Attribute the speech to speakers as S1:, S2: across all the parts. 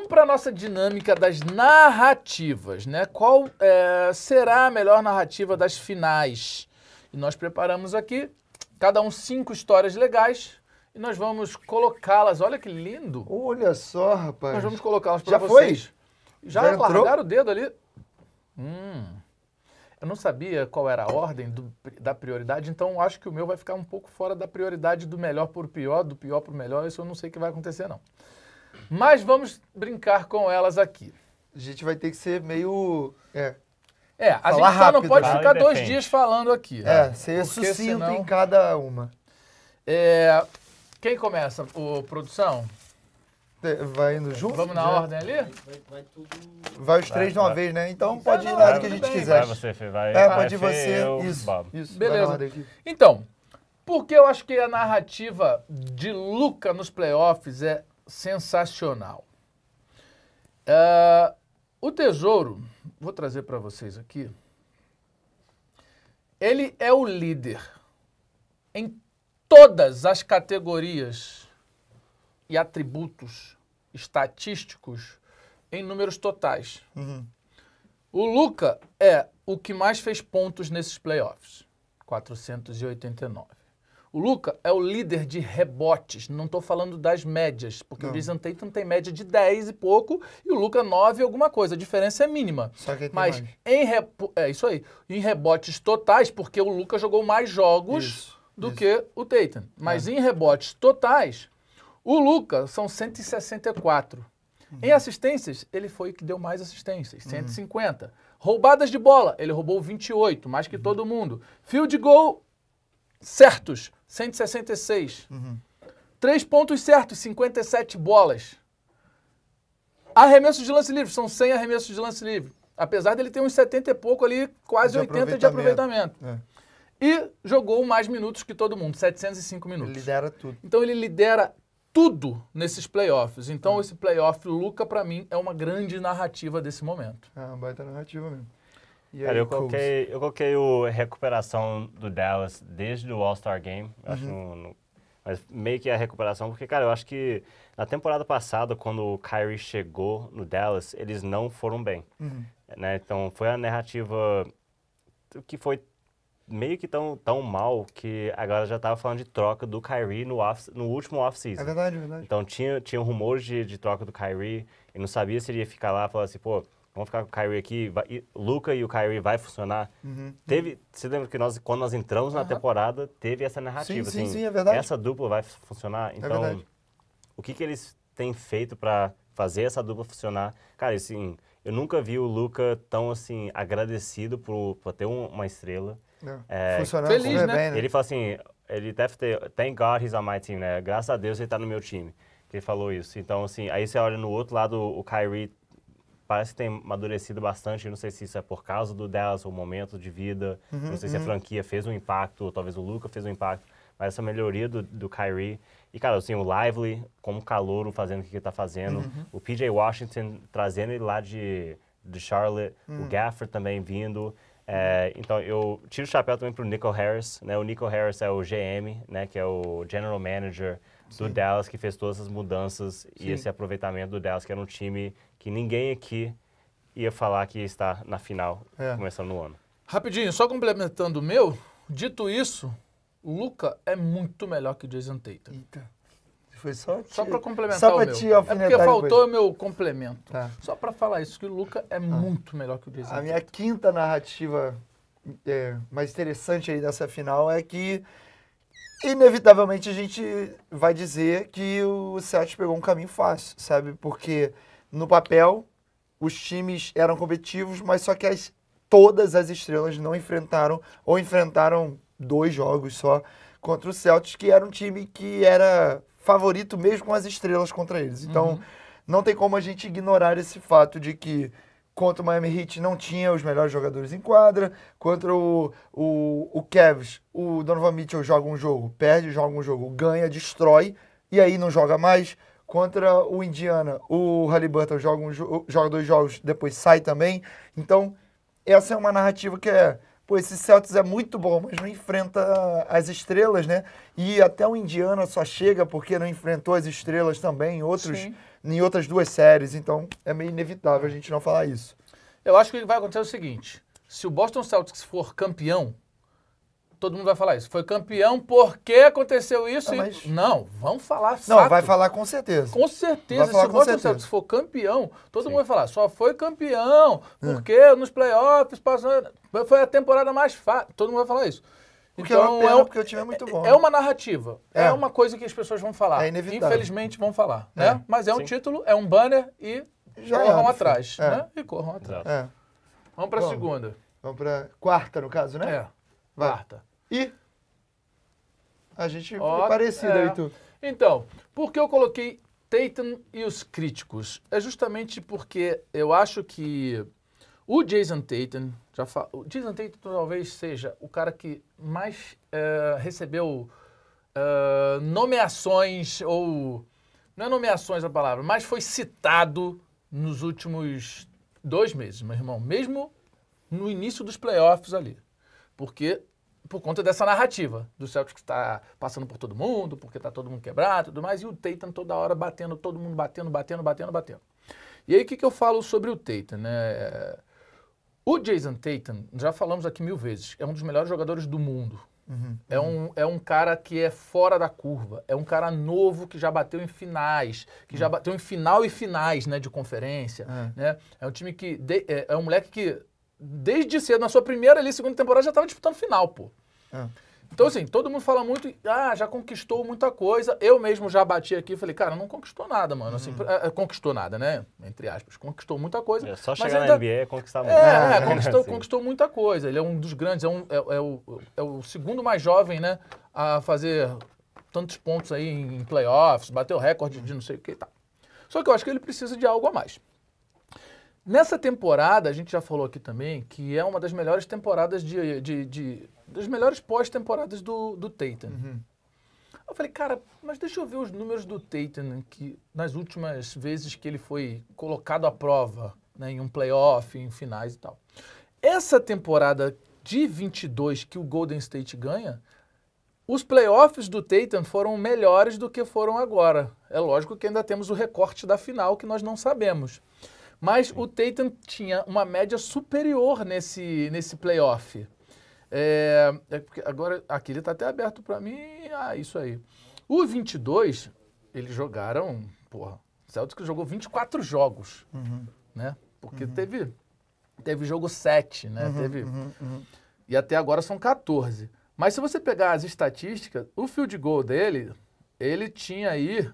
S1: vamos para a nossa dinâmica das narrativas, né? Qual será a melhor narrativa das finais? E nós preparamos aqui, cada um 5 histórias legais, e nós vamos colocá-las. Olha que lindo!
S2: Olha só, rapaz.
S1: Nós vamos colocá-las para
S2: Já
S1: vocês.
S2: foi?
S1: Já
S2: entrou?
S1: largaram o dedo ali? Eu não sabia qual era a ordem da prioridade, então acho que o meu vai ficar um pouco fora da prioridade do melhor para o pior, do pior para o melhor. Isso eu não sei o que vai acontecer, não. Mas vamos brincar com elas aqui.
S2: A gente vai ter que ser meio...
S1: A
S2: Falar
S1: gente só não
S2: rápido,
S1: pode
S2: né?
S1: ficar
S3: Fala e
S1: 2
S3: defende.
S1: dias falando aqui.
S2: ser
S1: Porque
S2: sucinto
S1: senão-
S2: em cada uma.
S1: Quem começa? Produção?
S2: Vai indo junto?
S1: Vamos na
S2: Já?
S1: ordem ali?
S2: Vai os três de uma
S3: vai.
S2: vez, né? Então pode ir
S1: não,
S2: na
S1: tudo
S2: hora que a gente
S1: bem.
S2: quiser.
S3: Vai você, Fê, vai.
S2: Pode ir
S3: Fê,
S2: você.
S3: eu,
S2: Isso.
S3: Bob.
S2: Isso.
S1: Beleza.
S2: Vai na ordem aqui.
S1: Então, porque eu acho que a narrativa de Luka nos playoffs é sensacional. O Tesouro, vou trazer para vocês aqui, ele é o líder em todas as categorias e atributos estatísticos em números totais. O Luka é o que mais fez pontos nesses playoffs, 489. O Luka é o líder de rebotes, não estou falando das médias, porque o Jason Tatum tem média de 10 e pouco e o Luka 9 e alguma coisa, a diferença é mínima.
S2: Só que tem
S1: Mas
S2: mais.
S1: isso aí, em rebotes totais, porque o Luka jogou mais jogos
S2: Isso,
S1: do
S2: isso.
S1: que o Tatum. Mas em rebotes totais, o Luka são 164. Em assistências, ele foi o que deu mais assistências, 150. Roubadas de bola, ele roubou 28, mais que todo mundo. Field goal certos, 166. 3 pontos certos, 57 bolas. Arremessos de lance livre, são 100 arremessos de lance livre. Apesar dele ter uns 70 e pouco ali, quase
S2: De
S1: 80 de aproveitamento.
S2: É.
S1: E jogou mais minutos que todo mundo, 705 minutos.
S2: Ele lidera tudo.
S1: Então ele lidera tudo nesses playoffs. Então esse playoff Luka, pra mim, é uma grande narrativa desse momento.
S2: É uma baita narrativa mesmo. E
S3: Cara,
S2: aí,
S3: eu
S2: Coles?
S3: coloquei a recuperação do Dallas desde o All-Star Game. Acho mas meio que a recuperação, porque, cara, eu acho que na temporada passada, quando o Kyrie chegou no Dallas, eles não foram bem. Né? Então, foi a narrativa que foi meio que tão mal que agora já tava falando de troca do Kyrie no último off-season.
S2: É verdade, é verdade.
S3: Então, tinha rumores de troca do Kyrie, e não sabia se ele ia ficar lá e falar assim, pô, vamos ficar com o Kyrie aqui, Luka e o Kyrie vai funcionar. Você lembra que quando nós entramos na temporada, teve essa narrativa,
S2: Sim,
S3: assim,
S2: sim, é verdade.
S3: essa dupla vai funcionar? Então,
S2: verdade.
S3: o que eles têm feito para fazer essa dupla funcionar? Cara, assim, eu nunca vi o Luka tão, assim, agradecido por ter uma estrela.
S2: Funcionando
S1: feliz,
S2: super
S1: né?
S2: bem, né?
S3: Ele falou assim, ele deve ter, thank God he's on my team, né? Graças a Deus ele tá no meu time. Ele falou isso. Então, assim, aí você olha no outro lado, o Kyrie parece que tem amadurecido bastante. Eu não sei se isso é por causa do Dallas, o momento de vida. Não sei se a franquia fez um impacto, ou talvez o Luka fez um impacto. Mas essa melhoria do Kyrie. E, cara, assim, o Lively, como calouro, fazendo o que ele tá fazendo. O P.J. Washington trazendo ele lá de Charlotte. O Gafford também vindo. Então, eu tiro o chapéu também pro Nico Harris, né? O Nico Harris é o GM, né? Que é o General Manager do Dallas, que fez todas essas mudanças e esse aproveitamento do Dallas, que era um time que ninguém aqui ia falar que está na final, começando no ano.
S1: Rapidinho, só complementando o meu, dito isso, o Luka é muito melhor que o Jason Tatum.
S2: Eita. Foi só
S1: Para complementar
S2: só
S1: o
S2: pra
S1: meu.
S2: te
S1: É
S2: alfinetar
S1: porque faltou
S2: depois.
S1: o meu complemento.
S2: Tá.
S1: Só para falar isso, que o Luka é muito melhor que o Jason
S2: A
S1: Tatum.
S2: minha quinta narrativa mais interessante aí dessa final é que, inevitavelmente, a gente vai dizer que o Celtics pegou um caminho fácil, sabe? Porque, no papel, os times eram competitivos, mas só que todas as estrelas não enfrentaram, ou enfrentaram 2 jogos só contra o Celtics, que era um time que era favorito mesmo com as estrelas contra eles. Então, não tem como a gente ignorar esse fato de que contra o Miami Heat não tinha os melhores jogadores em quadra, contra o Cavs, o Donovan Mitchell joga um jogo, perde, joga um jogo, ganha, destrói, e aí não joga mais. Contra o Indiana, o Haliburton joga 2 jogos, depois sai também. Então, essa é uma narrativa que pô, esse Celtics é muito bom, mas não enfrenta as estrelas, né? E até o Indiana só chega porque não enfrentou as estrelas também em outros em outras 2 séries, então é meio inevitável a gente não falar isso.
S1: Eu acho que vai acontecer o seguinte, se o Boston Celtics for campeão, todo mundo vai falar isso. Foi campeão porque aconteceu isso
S2: mas...
S1: Não, vamos falar fato.
S2: Não, vai falar com certeza.
S1: Com certeza, se o Boston Celtics for campeão, todo mundo vai falar, só foi campeão porque nos playoffs foi a temporada mais fácil. Todo mundo vai falar isso.
S2: Porque então, porque o time é muito bom.
S1: É uma narrativa, é uma coisa que as pessoas vão falar.
S2: É inevitável.
S1: Infelizmente vão falar, né? Mas é um título, é um banner e corram atrás, né? E corram atrás. Vamos para a segunda.
S2: Vamos para quarta, no caso, né?
S1: Quarta.
S2: E a gente foi parecido aí, tu.
S1: Então, por que eu coloquei Tatum e os críticos? É justamente porque eu acho que o Jason Tatum, o Jason Tatum talvez seja o cara que mais recebeu nomeações, ou não é nomeações a palavra, mas foi citado nos últimos 2 meses, meu irmão, mesmo no início dos playoffs ali. Porque, por conta dessa narrativa, do Celtics que está passando por todo mundo, porque está todo mundo quebrado e tudo mais, e o Tatum toda hora batendo, todo mundo batendo. E aí, o que eu falo sobre o Tatum, né? O Jason Tatum, já falamos aqui 1000 vezes, é um dos melhores jogadores do mundo. É um cara que é fora da curva, é um cara novo que já bateu em finais, que já bateu em final e finais, né, de conferência, né? É um time que, é um moleque que desde cedo, na sua primeira ali, segunda temporada, já estava disputando final, pô. Então, assim, todo mundo fala muito, já conquistou muita coisa. Eu mesmo já bati aqui e falei, cara, não conquistou nada, mano. Assim, conquistou nada, né? Entre aspas. Conquistou muita coisa.
S3: Só chegar na NBA e conquistar muito.
S1: Conquistou muita coisa. Ele é um dos grandes, é o segundo mais jovem, né? A fazer tantos pontos aí em playoffs, bateu recorde de não sei o que e tal. Só que eu acho que ele precisa de algo a mais. Nessa temporada, a gente já falou aqui também, que é uma das melhores temporadas das melhores pós-temporadas do Tatum. Eu falei, cara, mas deixa eu ver os números do Tatum que, nas últimas vezes que ele foi colocado à prova, né, em um playoff, em finais e tal. Essa temporada de 22 que o Golden State ganha, os playoffs do Tatum foram melhores do que foram agora. É lógico que ainda temos o recorte da final que nós não sabemos. Mas o Tatum tinha uma média superior nesse playoff. Porque agora, aqui ele está até aberto para mim. Isso aí. O 22, eles jogaram, o Celtics jogou 24 jogos, né? Porque teve jogo 7, né? E até agora são 14. Mas se você pegar as estatísticas, o field goal dele, ele tinha aí,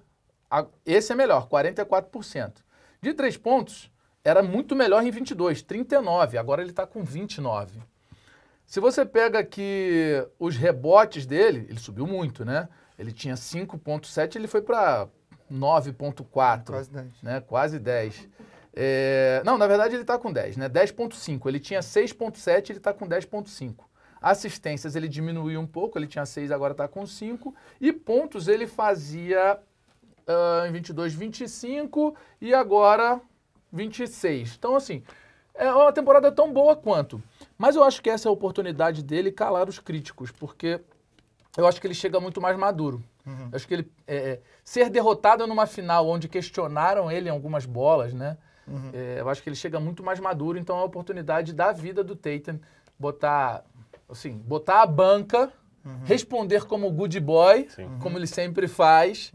S1: esse é melhor, 44%. De 3 pontos, era muito melhor em 22, 39, agora ele está com 29. Se você pega aqui os rebotes dele, ele subiu muito, né? Ele tinha 5.7, ele foi para 9.4.
S2: Quase 10.
S1: Né? Quase 10. Não, na verdade ele está com 10, né? 10.5. Ele tinha 6.7, ele está com 10.5. Assistências ele diminuiu um pouco, ele tinha 6, agora está com 5. E pontos ele fazia em 22, 25 e agora 26. Então, assim, é uma temporada tão boa quanto. Mas eu acho que essa é a oportunidade dele calar os críticos, porque eu acho que ele chega muito mais maduro. Eu acho que ele ser derrotado numa final onde questionaram ele em algumas bolas, né? Eu acho que ele chega muito mais maduro, então é a oportunidade da vida do Tatum botar a banca, responder como good boy, como ele sempre faz,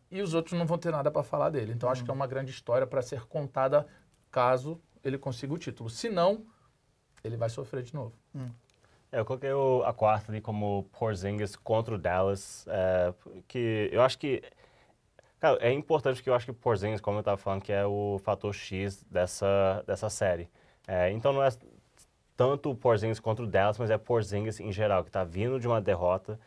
S1: e os outros não vão ter nada para falar dele. Então acho que é uma grande história para ser contada caso ele consiga o título. Se não, ele vai sofrer de novo.
S3: Eu coloquei a quarta ali como Porzingis contra o Dallas, que eu acho que... Cara, é importante porque eu acho que Porzingis, como eu estava falando, que é o fator X dessa série. Então não é tanto o Porzingis contra o Dallas, mas é Porzingis em geral, que está vindo de uma derrota.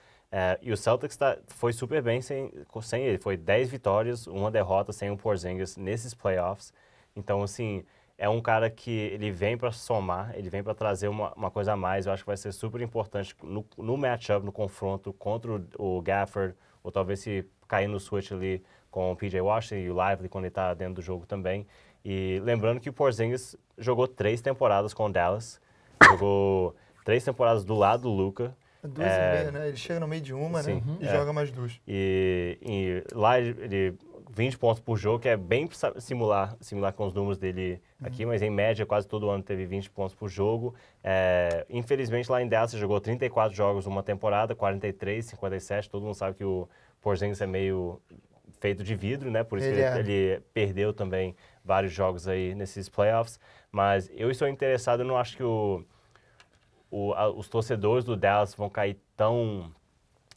S3: E o Celtics foi super bem sem ele. Foi 10 vitórias, 1 derrota sem o Porzingis nesses playoffs. Então, assim, é um cara que ele vem para somar, ele vem para trazer uma coisa a mais. Eu acho que vai ser super importante no matchup, no confronto contra o Gafford, ou talvez se cair no switch ali com o P.J. Washington e o Lively quando ele está dentro do jogo também. E lembrando que o Porzingis jogou 3 temporadas com o Dallas, jogou 3 temporadas do lado do Luka.
S2: 2,5, né? Ele chega no meio de uma, sim, né? E joga mais 2.
S3: E lá ele 20 pontos por jogo, que é bem similar com os números dele aqui, mas em média quase todo ano teve 20 pontos por jogo. Infelizmente lá em Dallas ele jogou 34 jogos uma temporada, 43, 57, todo mundo sabe que o Porzingis é meio feito de vidro, né? Por isso que ele perdeu também vários jogos aí nesses playoffs. Mas eu estou interessado, eu não acho que os torcedores do Dallas vão cair tão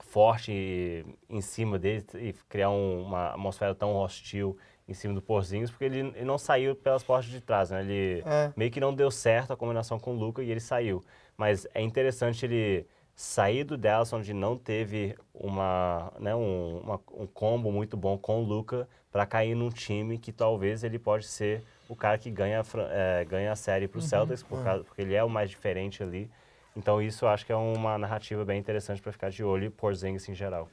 S3: forte em cima dele e criar uma atmosfera tão hostil em cima do Porzingis, porque ele não saiu pelas portas de trás, né? Ele meio que não deu certo a combinação com o Luka e ele saiu. Mas é interessante ele sair do Dallas, onde não teve um combo muito bom com o Luka, para cair num time que talvez ele pode ser o cara que ganha a série para o Celtics, porque ele é o mais diferente ali. Então isso eu acho que é uma narrativa bem interessante para ficar de olho, Porzingis em geral.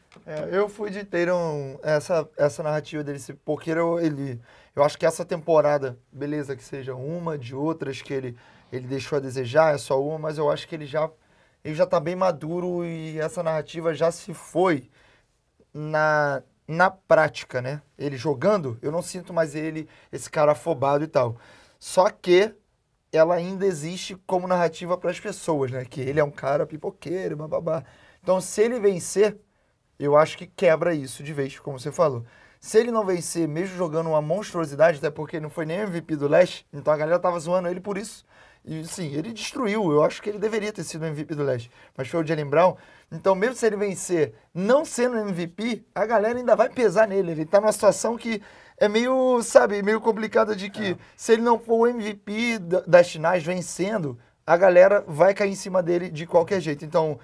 S2: Eu fui de Tatum, essa narrativa dele ser poqueiro, eu acho que essa temporada, beleza, que seja uma de outras que ele deixou a desejar, é só uma, mas eu acho que ele já tá bem maduro e essa narrativa já se foi na prática, né? Ele jogando, eu não sinto mais esse cara afobado e tal. Só que ela ainda existe como narrativa para as pessoas, né? Que ele é um cara pipoqueiro, bababá. Então, se ele vencer, eu acho que quebra isso de vez, como você falou. Se ele não vencer, mesmo jogando uma monstruosidade, até porque não foi nem MVP do Leste, então a galera tava zoando ele por isso. E, sim, ele destruiu. Eu acho que ele deveria ter sido o MVP do Leste, mas foi o Jaylen Brown. Então, mesmo se ele vencer, não sendo MVP, a galera ainda vai pesar nele. Ele tá numa situação que é meio, meio complicada de que se ele não for o MVP das finais vencendo, a galera vai cair em cima dele de qualquer jeito. Então,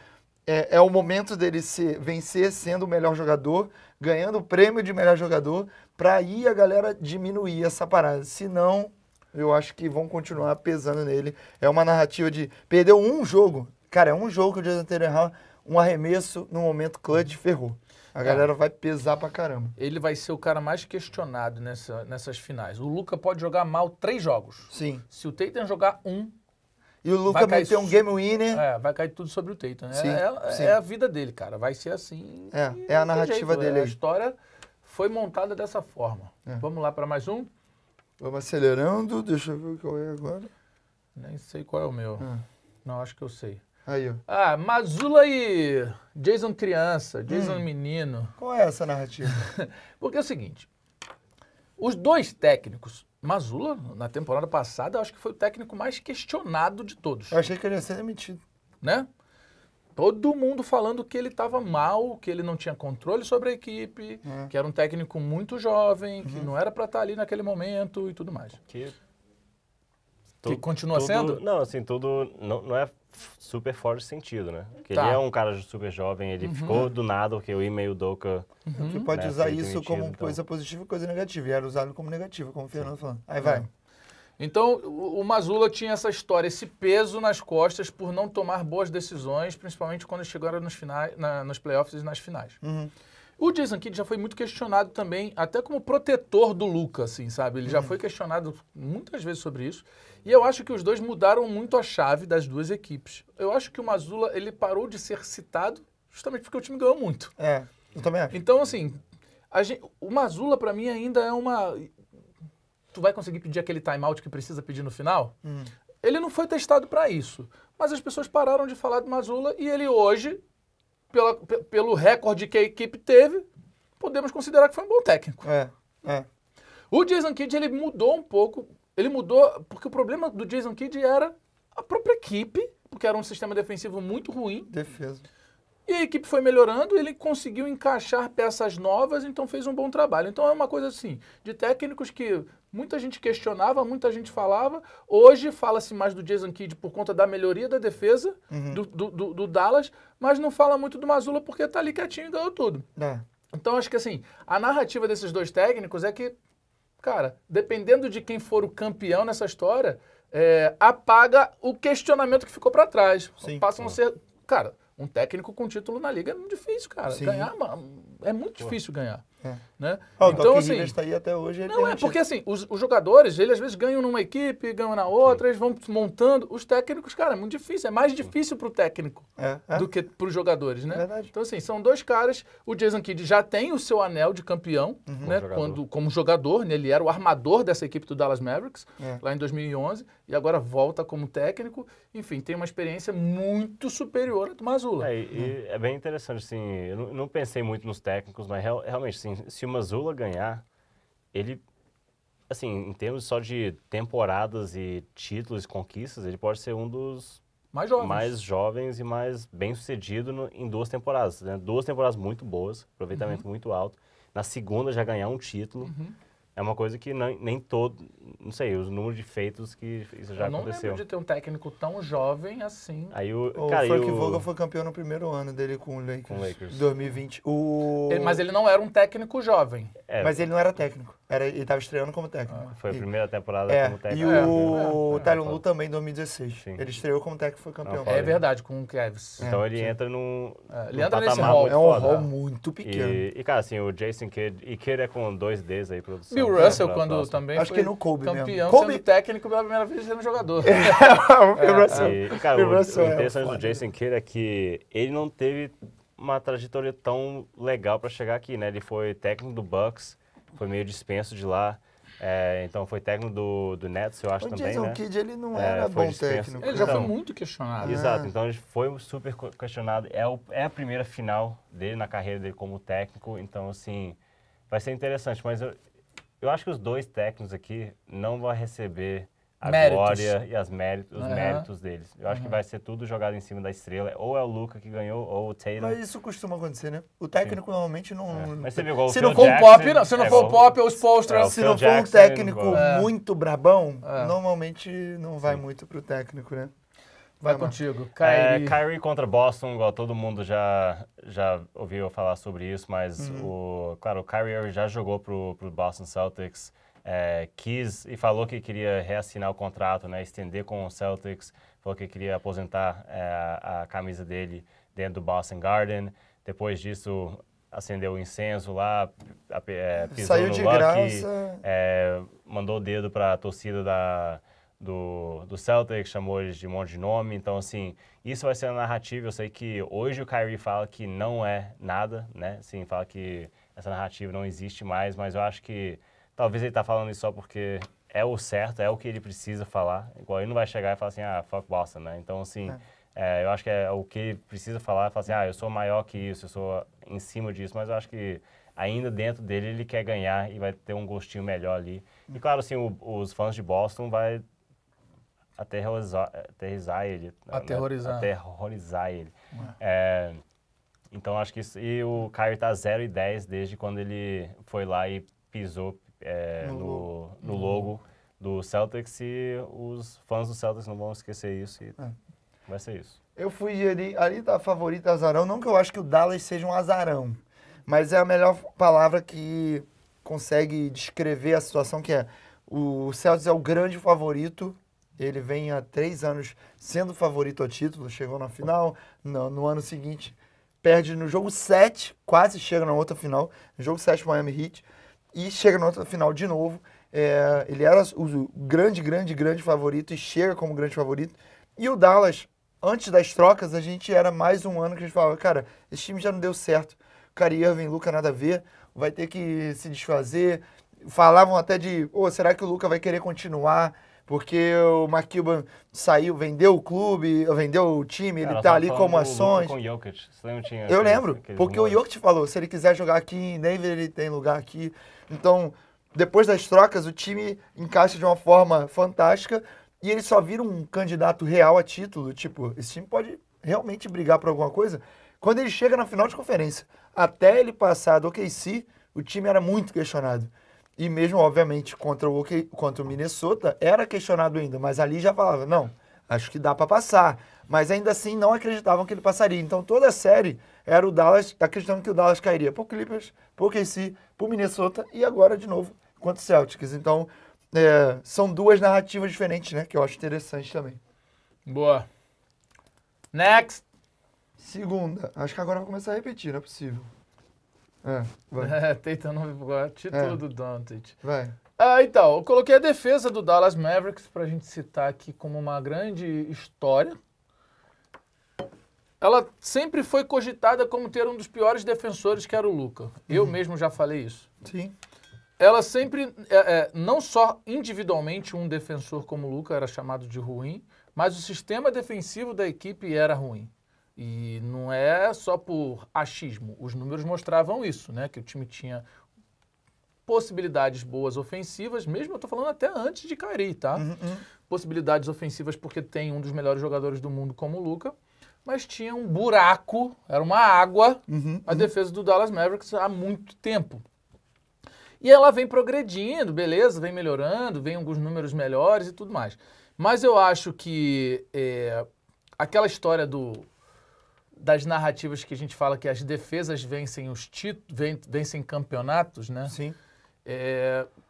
S2: é o momento dele vencer sendo o melhor jogador, ganhando o prêmio de melhor jogador, para aí a galera diminuir essa parada. Senão, eu acho que vão continuar pesando nele. É uma narrativa de perdeu um jogo. Cara, é um jogo que o Jason Tatum errar um arremesso no momento clutch, ferrou. A galera vai pesar pra caramba.
S1: Ele vai ser o cara mais questionado nessas finais. O Luka pode jogar mal 3 jogos.
S2: Sim.
S1: Se o Tatum jogar um...
S2: E o Luka meter um game winner...
S1: vai cair tudo sobre o Tatum.
S2: Sim,
S1: é a vida dele, cara. Vai ser assim.
S2: É a narrativa dele.
S1: A história foi montada dessa forma. Vamos lá para mais um?
S2: Vamos acelerando. Deixa eu ver qual é agora.
S1: Nem sei qual é o meu. Não, acho que eu sei.
S2: Aí, ó.
S1: Mazzulla e Jason criança, Jason menino.
S2: Qual é essa narrativa?
S1: Porque é o seguinte, os dois técnicos, Mazzulla, na temporada passada, eu acho que foi o técnico mais questionado de todos.
S2: Eu achei que ele ia ser demitido.
S1: Né? Todo mundo falando que ele estava mal, que ele não tinha controle sobre a equipe, que era um técnico muito jovem, que não era para estar ali naquele momento e tudo mais. Que continua sendo?
S3: Não, assim, tudo não é super forte sentido, né? Porque ele é um cara super jovem, ele ficou do nada, porque o e-mail Doka...
S2: Você pode usar isso como coisa positiva e coisa negativa, e era usado como negativa, como o Fernando falando. Aí vai.
S1: Então, o Mazzulla tinha essa história, esse peso nas costas por não tomar boas decisões, principalmente quando chegaram nos playoffs e nas finais. O Jason Kidd já foi muito questionado também, até como protetor do Luka, assim, sabe? Ele já foi questionado muitas vezes sobre isso. E eu acho que os dois mudaram muito a chave das duas equipes. Eu acho que o Mazzulla, ele parou de ser citado justamente porque o time ganhou muito.
S2: Eu também acho.
S1: Então, assim, o Mazzulla, pra mim, ainda é uma... Tu vai conseguir pedir aquele timeout que precisa pedir no final? Ele não foi testado pra isso. Mas as pessoas pararam de falar do Mazzulla e ele hoje... Pelo recorde que a equipe teve, podemos considerar que foi um bom técnico. O Jason Kidd, ele mudou um pouco. Ele mudou porque o problema do Jason Kidd era a própria equipe, porque era um sistema defensivo muito ruim.
S2: Defesa.
S1: E a equipe foi melhorando, ele conseguiu encaixar peças novas, então fez um bom trabalho. Então é uma coisa assim, de técnicos que muita gente questionava, muita gente falava. Hoje fala-se mais do Jason Kidd por conta da melhoria da defesa do Dallas, mas não fala muito do Mazzulla porque tá ali quietinho e ganhou tudo. Então acho que assim, a narrativa desses dois técnicos é que, cara, dependendo de quem for o campeão nessa história, apaga o questionamento que ficou para trás. Passam a ser... Cara, um técnico com título na liga é muito difícil, cara. Ganhar, é muito difícil ganhar. Né?
S2: O
S1: Então,
S2: Doc
S1: assim,
S2: Rivers tá aí até hoje.
S1: não, é porque assim, os jogadores, eles às vezes ganham numa equipe, ganham na outra, eles vão montando. Os técnicos, cara, é muito difícil. É mais difícil pro técnico do que pros jogadores, né?
S2: Verdade.
S1: Então, assim, são dois caras. O Jason Kidd já tem o seu anel de campeão, né? Como jogador, né? Ele era o armador dessa equipe do Dallas Mavericks, lá em 2011, e agora volta como técnico. Enfim, tem uma experiência muito superior à do Mazzulla.
S3: E é bem interessante, assim, eu não pensei muito nos técnicos, mas realmente, assim, se o Mazzulla ganhar, ele, assim, em termos só de temporadas e títulos e conquistas, ele pode ser um dos mais jovens e mais bem-sucedido em 2 temporadas, né? 2 temporadas muito boas, aproveitamento muito alto. Na segunda já ganhar um título. É uma coisa que nem todo... Não sei, os números de feitos que isso já aconteceu.
S1: Eu não lembro de ter um técnico tão jovem assim.
S3: Aí
S2: O Frank Vogel foi campeão no primeiro ano dele com o Lakers. 2020.
S1: Mas ele não era um técnico jovem.
S2: Mas ele não era técnico. Ele estava estreando como técnico.
S3: Foi a primeira temporada como técnico.
S2: E o Tyronn Lue também em 2016. Sim. Ele estreou como técnico e foi campeão.
S1: É verdade, com o Cavs.
S3: Então ele entra num
S1: ele entra nesse
S3: hall.
S2: É um hall muito pequeno.
S3: E, cara, assim, o Jason Kidd... E Kidd é com 2 Ds aí, produção.
S1: Bill Russell, quando também
S2: acho
S1: foi
S2: que no Kobe
S1: campeão
S2: mesmo.
S1: sendo técnico pela primeira vez sendo jogador.
S2: Bill Russell.
S3: E, cara, o interessante do Jason Kidd é que ele não teve uma trajetória tão legal para chegar aqui, né? Ele foi técnico do Bucks, foi meio dispenso de lá. Então foi técnico do Nets, eu acho também, né?
S2: O Jason Kidd, ele não era bom técnico.
S1: Ele já foi muito questionado.
S3: Exato, então ele foi super questionado. É a primeira final dele na carreira dele como técnico, então, assim, vai ser interessante. Mas eu acho que os 2 técnicos aqui não vão receber a glória e os méritos deles. Eu acho que vai ser tudo jogado em cima da estrela. Ou é o Luka que ganhou, ou o Tatum.
S2: Mas isso costuma acontecer, né? O técnico normalmente não...
S3: Mas você viu igual
S1: se não for o Pop, não. Se não for o Pop, ou os Postra.
S2: Se não for um técnico muito brabão, normalmente não vai muito pro técnico, né?
S1: Vai contigo.
S3: Kyrie contra Boston, igual todo mundo já ouviu falar sobre isso, mas claro, o Kyrie já jogou pro Boston Celtics. Quis e falou que queria reassinar o contrato, né, estender com o Celtics, falou que queria aposentar a camisa dele dentro do Boston Garden. Depois disso, acendeu o incenso lá, pisou
S2: saiu
S3: no
S2: de
S3: Lucky,
S2: graça.
S3: mandou o dedo para a torcida do Celtics, chamou eles de um monte de nome. Então, assim, isso vai ser a narrativa. Eu sei que hoje o Kyrie fala que não é nada, né? Assim, fala que essa narrativa não existe mais, mas eu acho que talvez ele tá falando isso só porque é o certo, é o que ele precisa falar. Igual ele não vai chegar e falar assim, fuck Boston, né? Então, assim, eu acho que é o que ele precisa falar, falar assim, eu sou maior que isso, eu sou em cima disso, mas eu acho que ainda dentro dele ele quer ganhar e vai ter um gostinho melhor ali. E claro, assim, os fãs de Boston vai aterrorizar ele. Aterrorizar ele. Então, acho que isso... E o Kyrie tá 0-10 desde quando ele foi lá e pisou no logo do Celtics, e os fãs do Celtics não vão esquecer isso, e vai ser isso.
S2: Eu fui ali tá favorito azarão, não que eu acho que o Dallas seja um azarão, mas é a melhor palavra que consegue descrever a situação, que é o Celtics é o grande favorito, ele vem há 3 anos sendo favorito ao título, chegou na final, no ano seguinte perde no jogo 7, quase chega na outra final, no jogo 7 Miami Heat, e chega na outra final de novo. Ele era o grande favorito e chega como grande favorito. E o Dallas, antes das trocas, a gente era mais um ano que a gente falava, cara, esse time já não deu certo. Kyrie Irving, Luka nada a ver, vai ter que se desfazer. Falavam até de, será que o Luka vai querer continuar? Porque o Mark Cuban saiu, vendeu o clube, vendeu o time, ele tá ali como ações.
S3: Com o Jokic.
S2: Eu lembro, porque o Jokic falou, se ele quiser jogar aqui em Denver, ele tem lugar aqui. Então, depois das trocas, o time encaixa de uma forma fantástica e ele só vira um candidato real a título. Tipo, esse time pode realmente brigar por alguma coisa quando ele chega na final de conferência. Até ele passar do OKC, o time era muito questionado. E mesmo, obviamente, contra o Minnesota, era questionado ainda, mas ali já falava, não, acho que dá para passar. Mas ainda assim, não acreditavam que ele passaria. Então, toda a série era o Dallas, acreditando que o Dallas cairia pro Clippers, pro OKC, pro Minnesota e agora, de novo, contra o Celtics. Então, são 2 narrativas diferentes, né, que eu acho interessante também.
S1: Boa. Next.
S2: Segunda. Acho que agora vai começar a repetir, não é possível. Vai.
S1: Tatum não ficou. Título do Doncic.
S2: Vai.
S1: Então, eu coloquei a defesa do Dallas Mavericks pra gente citar aqui como uma grande história. Ela sempre foi cogitada como ter um dos piores defensores, que era o Luka. Eu mesmo já falei isso.
S2: Sim.
S1: Ela sempre, não só individualmente um defensor como o Luka era chamado de ruim, mas o sistema defensivo da equipe era ruim. E não é só por achismo. Os números mostravam isso, né? Que o time tinha possibilidades boas ofensivas, mesmo eu tô falando até antes de Kyrie, tá? Possibilidades ofensivas porque tem um dos melhores jogadores do mundo como o Luka, mas tinha um buraco, era uma água, a defesa do Dallas Mavericks há muito tempo. E ela vem progredindo, beleza, vem melhorando, vem alguns números melhores e tudo mais. Mas eu acho que aquela história das narrativas que a gente fala que as defesas vencem os vencem campeonatos, né?
S2: Sim.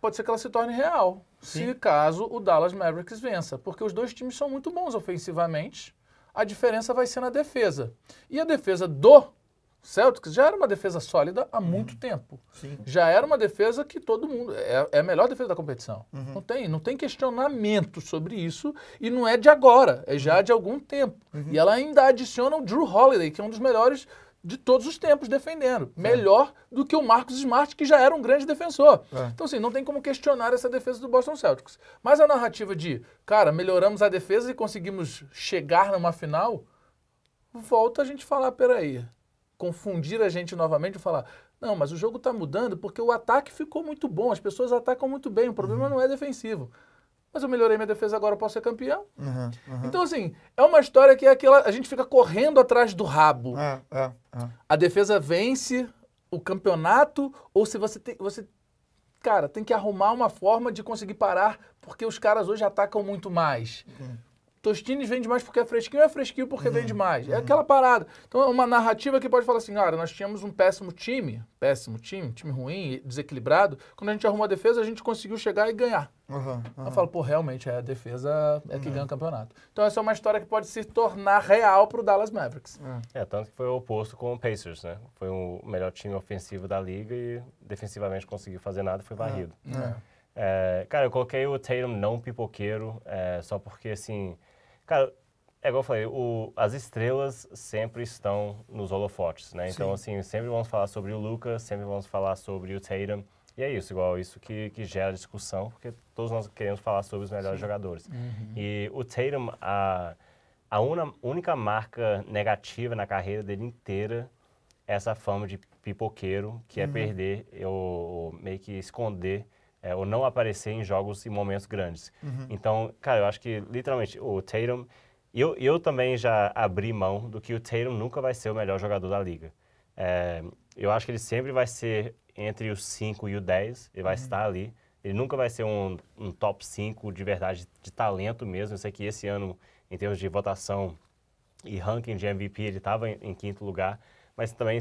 S1: Pode ser que ela se torne real, se caso o Dallas Mavericks vença. Porque os dois times são muito bons ofensivamente, a diferença vai ser na defesa. E a defesa do Celtics já era uma defesa sólida há muito tempo.
S2: Sim.
S1: Já era uma defesa que todo mundo... É a melhor defesa da competição. Não tem questionamento sobre isso. E não é de agora, é já de algum tempo. E ela ainda adiciona o Drew Holiday, que é um dos melhores de todos os tempos defendendo. Melhor do que o Marcus Smart, que já era um grande defensor. Então, assim, não tem como questionar essa defesa do Boston Celtics. Mas a narrativa de, cara, melhoramos a defesa e conseguimos chegar numa final, volta a gente falar, peraí, confundir a gente novamente e falar, não, mas o jogo tá mudando porque o ataque ficou muito bom, as pessoas atacam muito bem, o problema não é defensivo. Mas eu melhorei minha defesa, agora eu posso ser campeão. Então, assim, é uma história que a gente fica correndo atrás do rabo. A defesa vence o campeonato, ou se você cara, tem que arrumar uma forma de conseguir parar, porque os caras hoje atacam muito mais. Tostines vende mais porque é fresquinho porque vende mais. É aquela parada. Então é uma narrativa que pode falar assim, cara, nós tínhamos um péssimo time ruim, desequilibrado. Quando a gente arrumou a defesa, a gente conseguiu chegar e ganhar. Eu falo, pô, realmente, a defesa é que ganha o campeonato. Então essa é uma história que pode se tornar real pro Dallas Mavericks.
S3: Tanto que foi o oposto com o Pacers, né? Foi o melhor time ofensivo da liga e defensivamente conseguiu fazer nada e foi varrido. Cara, eu coloquei o Tatum não pipoqueiro, só porque, assim... Cara, é igual eu falei, as estrelas sempre estão nos holofotes, né? Então, assim, sempre vamos falar sobre o Luka, sempre vamos falar sobre o Tatum. E é isso, igual isso que gera discussão, porque todos nós queremos falar sobre os melhores jogadores. E o Tatum, a única marca negativa na carreira dele inteira é essa fama de pipoqueiro, que é perder ou meio que esconder ou não aparecer em jogos e momentos grandes. Então, cara, eu acho que, literalmente, o Tatum... Eu também já abri mão do que o Tatum nunca vai ser o melhor jogador da liga. Eu acho que ele sempre vai ser entre os 5 e o 10, ele vai estar ali. Ele nunca vai ser um top 5 de verdade, de talento mesmo. Eu sei que esse ano, em termos de votação e ranking de MVP, ele estava em quinto lugar, mas também...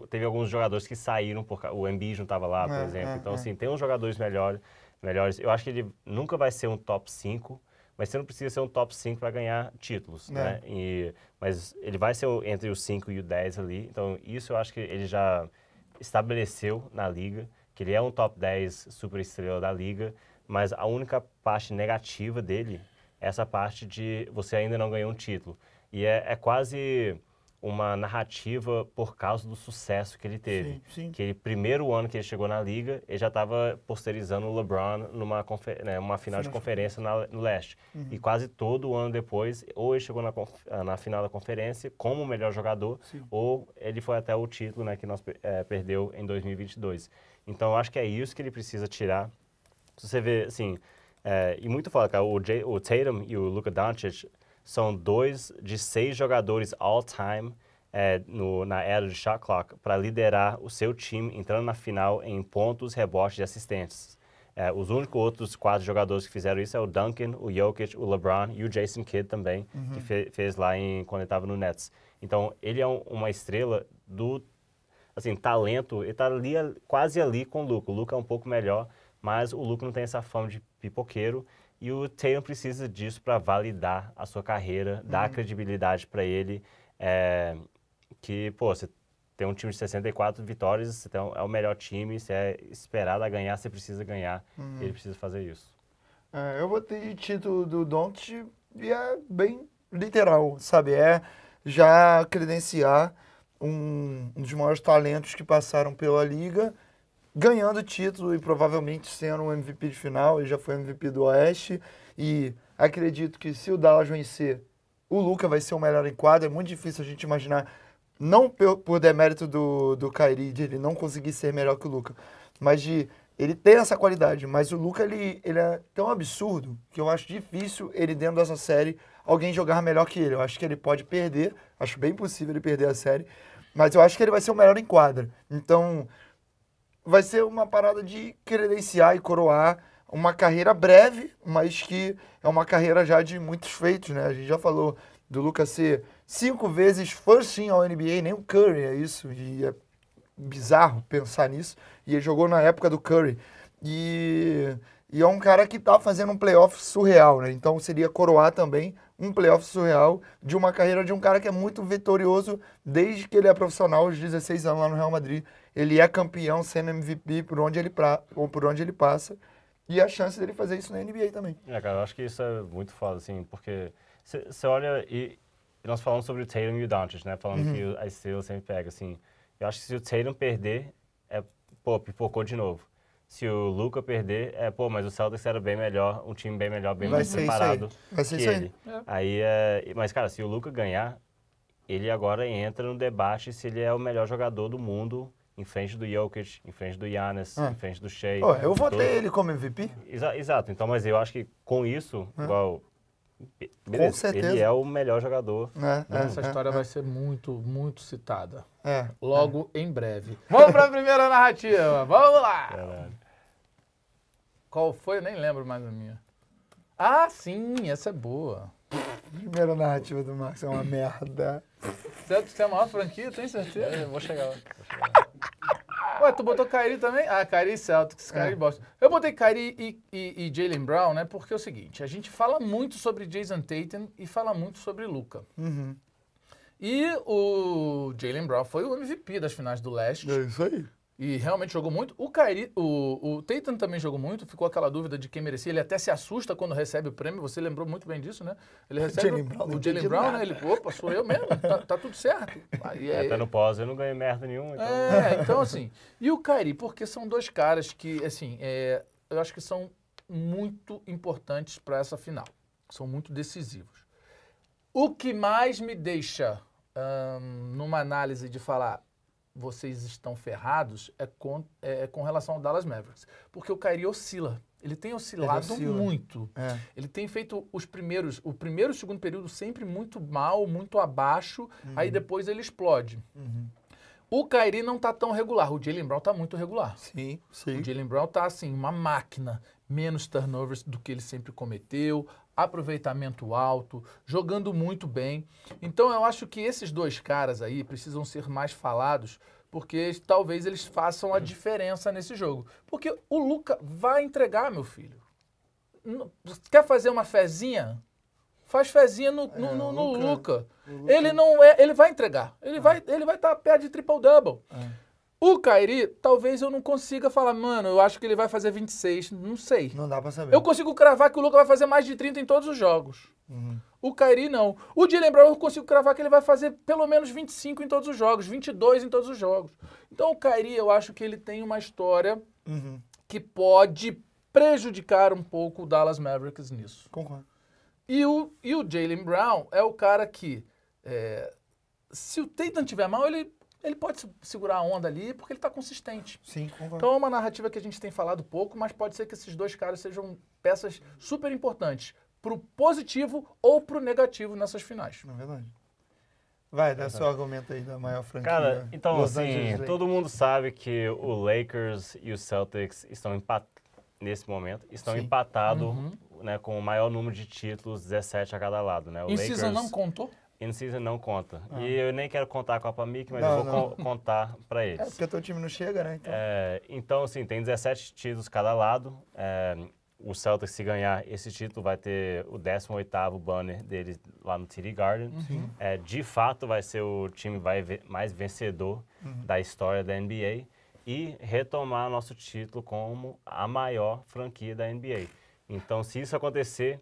S3: Teve alguns jogadores que saíram, porque o Embiid não estava lá, por exemplo. Então, assim, tem uns jogadores melhores. Eu acho que ele nunca vai ser um top 5, mas você não precisa ser um top 5 para ganhar títulos, né? Mas ele vai ser entre os 5 e o 10 ali. Então, isso eu acho que ele já estabeleceu na liga, que ele é um top 10 super estrela da liga, mas a única parte negativa dele é essa parte de você ainda não ganhou um título. E é quase... uma narrativa por causa do sucesso que ele teve. Que ele, primeiro ano que ele chegou na liga, ele já estava posterizando o LeBron numa final de conferência no leste. E quase todo ano depois, ou ele chegou na final da conferência como o melhor jogador, ou ele foi até o título, né, que nós perdeu em 2022. Então, eu acho que é isso que ele precisa tirar. Se você vê, assim, e muito foda, cara, o Tatum e o Luka Doncic são 2 de 6 jogadores all-time na era de shot clock para liderar o seu time entrando na final em pontos, rebotes e assistentes. Os únicos outros 4 jogadores que fizeram isso é o Duncan, o Jokic, o LeBron e o Jason Kidd também, que fez lá quando ele estava no Nets. Então, ele é uma estrela do talento, ele está quase ali com o Luka. O Luka é um pouco melhor, mas o Luka não tem essa fama de pipoqueiro. E o Tatum precisa disso para validar a sua carreira, dar credibilidade para ele, que, pô, você tem um time de 64 vitórias, então é o melhor time, se é esperado a ganhar, você precisa ganhar, ele precisa fazer isso.
S2: Eu vou ter título do Doncic e é bem literal, sabe? É já credenciar um dos maiores talentos que passaram pela liga, ganhando título e provavelmente sendo o MVP de final. Ele já foi MVP do Oeste e acredito que se o Dallas vencer, o Luka vai ser o melhor em quadra. É muito difícil a gente imaginar, não por demérito do Kyrie, de ele não conseguir ser melhor que o Luka, mas de ele ter essa qualidade. Mas o Luka, ele é tão absurdo que eu acho difícil ele, dentro dessa série, alguém jogar melhor que ele. Eu acho que ele pode perder, acho bem possível ele perder a série, mas eu acho que ele vai ser o melhor em quadra. Então, vai ser uma parada de credenciar e coroar uma carreira breve, mas que é uma carreira já de muitos feitos, né? A gente já falou do Luka ser 5 vezes first team ao NBA, nem o Curry é isso, e é bizarro pensar nisso. E ele jogou na época do Curry. E é um cara que tá fazendo um playoff surreal, né? Então seria coroar também um playoff surreal de uma carreira de um cara que é muito vitorioso desde que ele é profissional, aos 16 anos lá no Real Madrid. Ele é campeão, sendo MVP por onde ele passa. E a chance dele fazer isso na NBA também.
S3: Cara, eu acho que isso é muito foda, assim, porque você olha e nós falamos sobre o Tatum e o Doncic, né? Falando que a estrela sempre pega, assim. Eu acho que se o Tatum perder, pipocou de novo. Se o Luka perder, mas o Celtics era bem melhor, um time bem melhor, bem mais preparado que ele. Mas, cara, se o Luka ganhar, ele agora entra no debate se ele é o melhor jogador do mundo, em frente do Jokic, em frente do Giannis, em frente do Shea.
S2: Eu votei ele como MVP.
S3: Exato. Então, mas eu acho que com isso, igual... Beleza,
S2: com certeza.
S3: Ele é o melhor jogador.
S1: Essa história vai ser muito, muito citada. Logo em breve. Vamos para a primeira narrativa. Vamos lá. Qual foi? Eu nem lembro mais a minha. Ah, sim, essa é boa.
S2: Primeira narrativa do Marcos é uma merda.
S1: Celtics é a maior franquia, tem certeza?
S3: Eu vou chegar lá.
S1: Ué, tu botou Kyrie também? Ah, Kyrie e Celtics, Kyrie e Boston. Eu botei Kyrie e Jaylen Brown, né? Porque é o seguinte, a gente fala muito sobre Jason Tatum e fala muito sobre Luka. E o Jaylen Brown foi o MVP das finais do Leste.
S2: É isso aí.
S1: E realmente jogou muito. O Kyrie, o Tatum também jogou muito. Ficou aquela dúvida de quem merecia. Ele até se assusta quando recebe o prêmio. Você lembrou muito bem disso, né? Ele recebe o Jaylen Brown, né? Ele, opa, sou eu mesmo. Tá tudo certo.
S3: Até no pós eu não ganhei merda nenhuma. Então...
S1: então assim. E o Kyrie, porque são dois caras que, assim, eu acho que são muito importantes para essa final. São muito decisivos. O que mais me deixa numa análise de falar vocês estão ferrados é com relação ao Dallas Mavericks. Porque o Kyrie oscila. Ele tem oscilado muito. Ele tem feito o primeiro e o segundo período sempre muito mal, muito abaixo, aí depois ele explode. O Kyrie não tá tão regular. O Jaylen Brown tá muito regular.
S2: Sim.
S1: O Jaylen Brown tá, assim, uma máquina. Menos turnovers do que ele sempre cometeu, aproveitamento alto, jogando muito bem. Então eu acho que esses dois caras aí precisam ser mais falados, porque talvez eles façam a diferença nesse jogo. Porque o Luka vai entregar, meu filho. Quer fazer uma fezinha? Faz fezinha no Luka. Ele vai entregar. Ele vai estar perto de triple-double. O Kyrie, talvez eu não consiga falar, mano, eu acho que ele vai fazer 26, não sei.
S2: Não dá pra saber.
S1: Eu consigo cravar que o Luka vai fazer mais de 30 em todos os jogos. O Kyrie não. O Jaylen Brown eu consigo cravar que ele vai fazer pelo menos 25 em todos os jogos, 22 em todos os jogos. Então o Kyrie, eu acho que ele tem uma história que pode prejudicar um pouco o Dallas Mavericks nisso.
S2: Concordo.
S1: E o Jaylen Brown é o cara que, se o Tatum tiver mal, ele pode segurar a onda ali porque ele está consistente.
S2: Sim, concordo.
S1: Então é uma narrativa que a gente tem falado pouco, mas pode ser que esses dois caras sejam peças super importantes pro positivo ou pro negativo nessas finais.
S2: Na verdade. Vai, dá seu argumento aí da maior franquia.
S3: Cara, então
S2: Los
S3: assim,
S2: Angeles
S3: todo mundo sabe que o Lakers e o Celtics estão nesse momento, estão empatados, né, com o maior número de títulos, 17 a cada lado, né? O
S1: In-season não contou?
S3: In-season não conta. E eu nem quero contar a Copa Mickey, mas eu vou contar para eles.
S2: Porque o teu time não chega, né?
S3: Então, assim, tem 17 títulos cada lado. o Celtics, se ganhar esse título, vai ter o 18º banner deles lá no TD Garden. De fato, vai ser o time mais vencedor da história da NBA e retomar nosso título como a maior franquia da NBA. Então, se isso acontecer...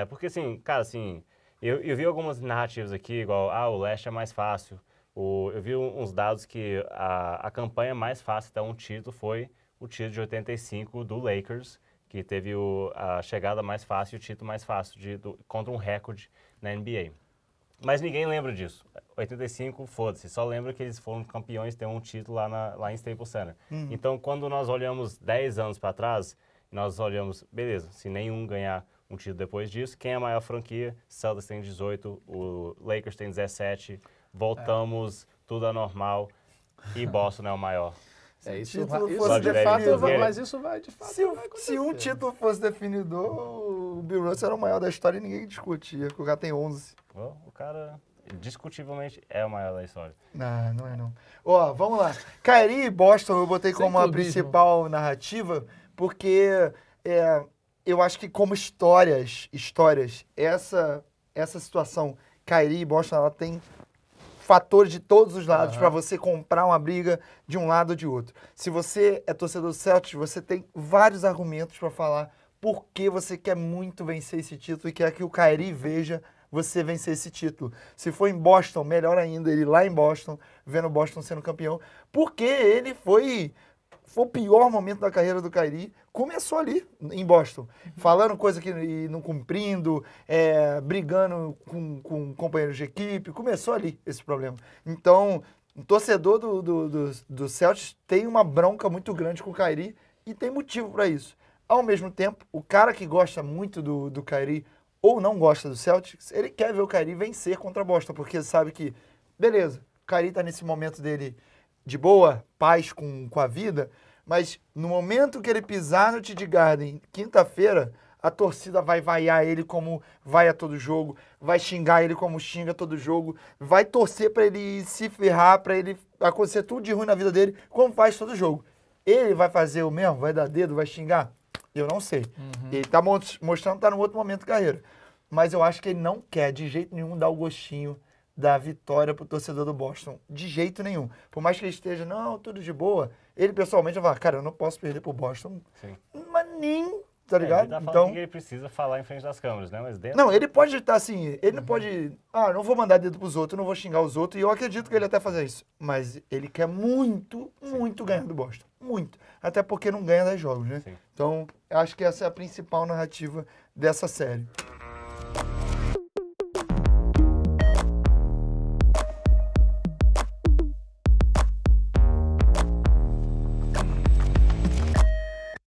S3: porque, assim, cara, assim, eu vi algumas narrativas aqui, igual, o leste é mais fácil. Eu vi uns dados que a campanha mais fácil até um título foi o título de 85 do Lakers, que teve a chegada mais fácil e o título mais fácil contra um recorde na NBA. Mas ninguém lembra disso. 85, foda-se, só lembra que eles foram campeões, tem um título lá em Staples Center. Então, quando nós olhamos 10 anos para trás, nós olhamos, beleza, se nenhum ganhar um título depois disso, quem é a maior franquia? Celtics tem 18, o Lakers tem 17, voltamos, tudo é normal, e Boston é o maior.
S1: Isso
S2: fosse
S1: de fato vai, mas isso vai de fato.
S2: Se um título fosse definidor, o Bill Russell era o maior da história e ninguém discutia, porque o cara tem 11.
S3: O cara, discutivelmente, é o maior da história.
S2: Não é não. Ó, vamos lá. Kyrie e Boston eu botei como a principal narrativa, porque eu acho que como histórias, essa situação, Kyrie e Boston, ela tem fatores de todos os lados para você comprar uma briga de um lado ou de outro. Se você é torcedor do Celtics, você tem vários argumentos para falar por que você quer muito vencer esse título e quer que o Kyrie veja você vencer esse título. Se for em Boston, melhor ainda, ele lá em Boston, vendo Boston sendo campeão, porque ele foi o pior momento da carreira do Kyrie, começou ali, em Boston. Falando coisa que não cumprindo, brigando com companheiros de equipe, começou ali esse problema. Então, o torcedor do Celtics tem uma bronca muito grande com o Kyrie e tem motivo para isso. Ao mesmo tempo, o cara que gosta muito do Kyrie ou não gosta do Celtics, ele quer ver o Kyrie vencer contra Boston, porque sabe que, beleza, o Kyrie tá nesse momento dele de boa, paz com a vida, mas no momento que ele pisar no TD Garden, quinta-feira, a torcida vai vaiar ele como vai a todo jogo, vai xingar ele como xinga todo jogo, vai torcer para ele se ferrar, para ele acontecer tudo de ruim na vida dele, como faz todo jogo. Ele vai fazer o mesmo? Vai dar dedo? Vai xingar? Eu não sei. Ele tá mostrando que tá num outro momento da carreira. Mas eu acho que ele não quer de jeito nenhum dar o gostinho da vitória pro torcedor do Boston. De jeito nenhum. Por mais que ele esteja, não, tudo de boa, ele pessoalmente vai falar, cara, eu não posso perder pro Boston.
S3: Sim.
S2: Mas nem, tá ligado?
S3: Ele tá falando que ele precisa falar em frente das câmeras, né? Mas dentro...
S2: Não, ele pode estar assim, ele não pode, não vou mandar dedo pros outros, não vou xingar os outros, e eu acredito que ele até fazer isso. Mas ele quer muito ganhar do Boston. Muito. Até porque não ganha 10 jogos, né?
S3: Sim.
S2: Então, eu acho que essa é a principal narrativa dessa série.